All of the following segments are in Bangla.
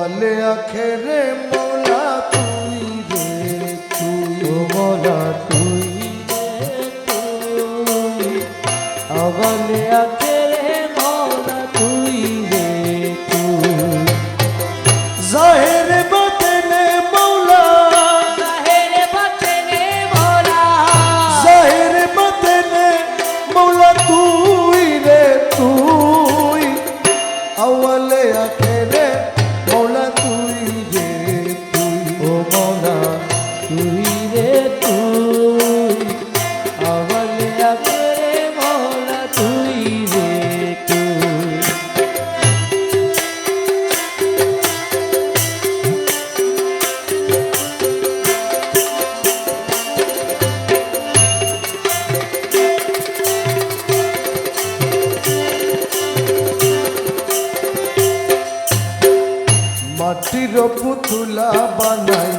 আওয়ালে আখেরে মৌলা তুই রে তুই, ও মৌলা তুই রে তুই, আওয়ালে আখেরে মৌলা তুই রে তুই। জাহের বাতেনে মৌলা, জাহের বাতেনে মৌলা, জাহের বাতেনে মৌলা তুই রে তুই, আওয়ালে আখেরে মৌলা তুই রে তুই, ও মৌলা তুই রে তুই, আওয়ালে আখেরে মৌলা তুই রে তুই। মাটির পুতুলা বানাই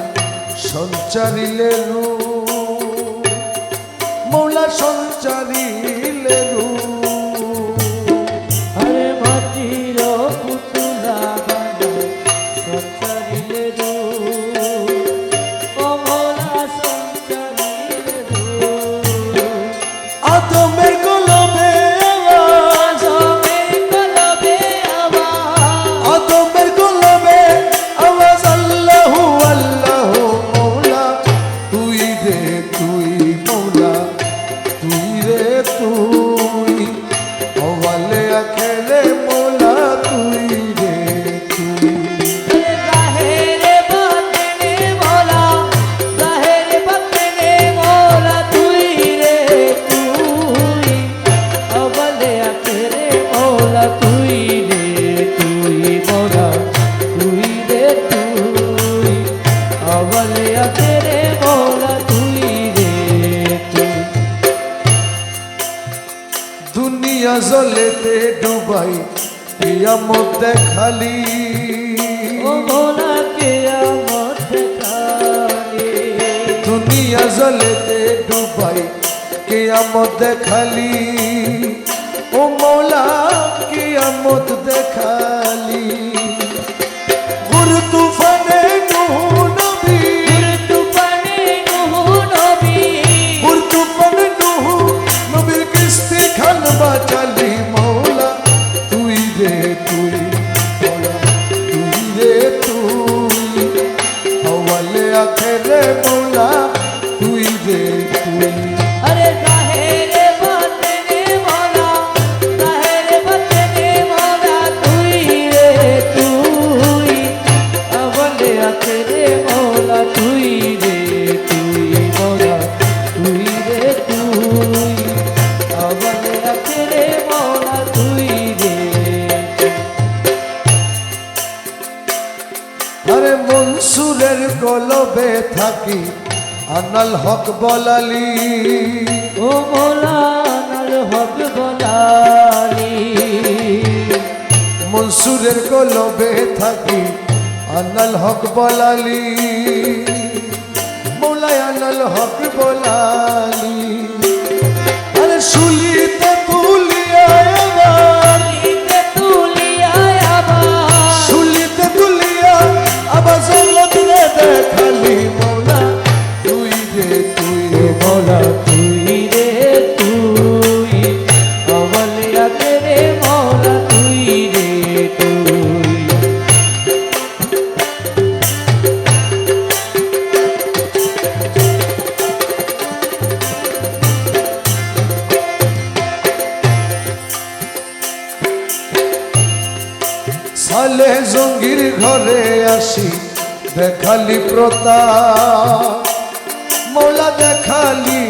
সঞ্চারিলে রূপ, মৌলা সঞ্চারিলে রূপ, আরে মাটির পুতুলা বানাই সঞ্চারিলে রূপ, ও মৌলা সঞ্চারিলে রূপ। আদমের কলমে আওয়াজ, আজমের কলবে আওয়াজ, আদমের কলমে আওয়াজ আল্লাহু আল্লাহু, মৌলা তুই রে তুই, মৌলা তুই রে তুই, আওয়ালে আখেরে মৌলা তুই রে তুই। জাহেরে বাতেনে মৌলা, জাহেরে বাতেনে মৌলা তুই রে তুই, আওয়ালে আখেরে মৌলা তুই রে তুই, মৌলা তুই রে তুই, আওয়ালে আখেরে মৌলা তুই রে তুই। দুনিয়া জলেতে ডুবাই কিয়ামত দেখালি, ও মৌলা কিয়ামত দেখালি, দুনিয়া জলেতে ডুবাই কিয়ামত দেখালি, ও মৌলা কিয়ামত দেখালি। গুর তুফানে নূহ নবী, তুফানে নূহ নবী, গুর তুফানে নূহ নবীর কিস্তি খান বাঁচালি, মৌলা তুই রে তুই, মৌলা তুই রে তুই, আওয়ালে আখেরে মৌলা তুই রে তুই। আরে জাহেরে বাতেনে মৌলা, জাহেরে বাতেনে মৌলা তুই রে তুই, আওয়ালে আখেরে মৌলা তুই রে তুই, মৌলা তুই রে তুই, আওয়ালে আখেরে মৌলা তুই রে। আরে মনসুরের কলবে থাকি আনাল হক বলালি, ও মৌলানার হক বলালি, মনসুরের কলবে থাকি আনাল হক বলালি, মৌলায় আনাল হক বলালি। আরে শুলিতে তুলিয়া আবার, তুলিতে তুলিয়া আবার, শুলিতে তুলিয়া আবার জগৎ রে দেখালি, মৌলা তুই রে তুই, মৌলা তুই রে তুই, আওয়ালে আখেরে মৌলা তুই রে তুই। সালে জঙ্গির ঘরে আসি দেখালি প্রতাপ, মৌলা দেখালি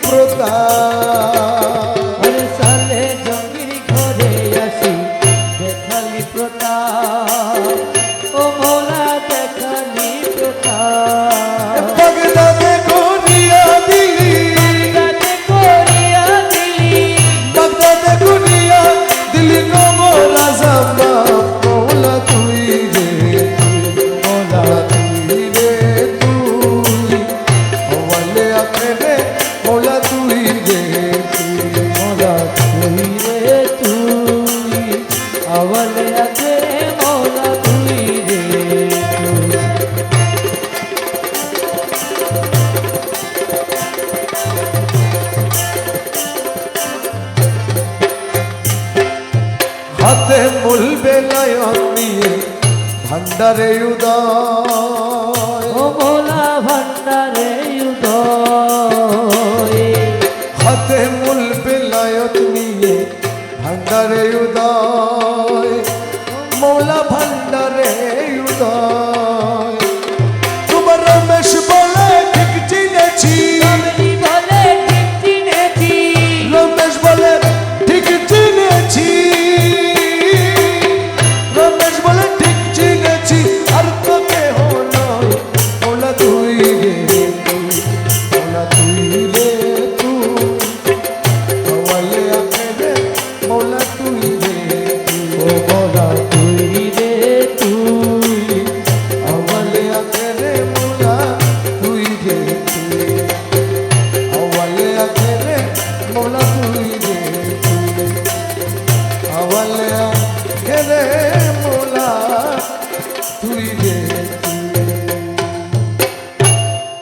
প্রতাপ। আরে সালে জঙ্গির ঘরে আসি দেখালি প্রতাপ, ও মৌলা দেখালি প্রতাপ। বাগদাদে করিয়া দিলি, বাগদাদে করিয়া দিলি, বাগদাদে করিয়া দিলি কবর আজম, মৌলা তুই রে তুই, মৌলা তুই রে তুই, আওয়ালে আখেরে মৌলা তুই রে তুই। ভান্ডারে উদয়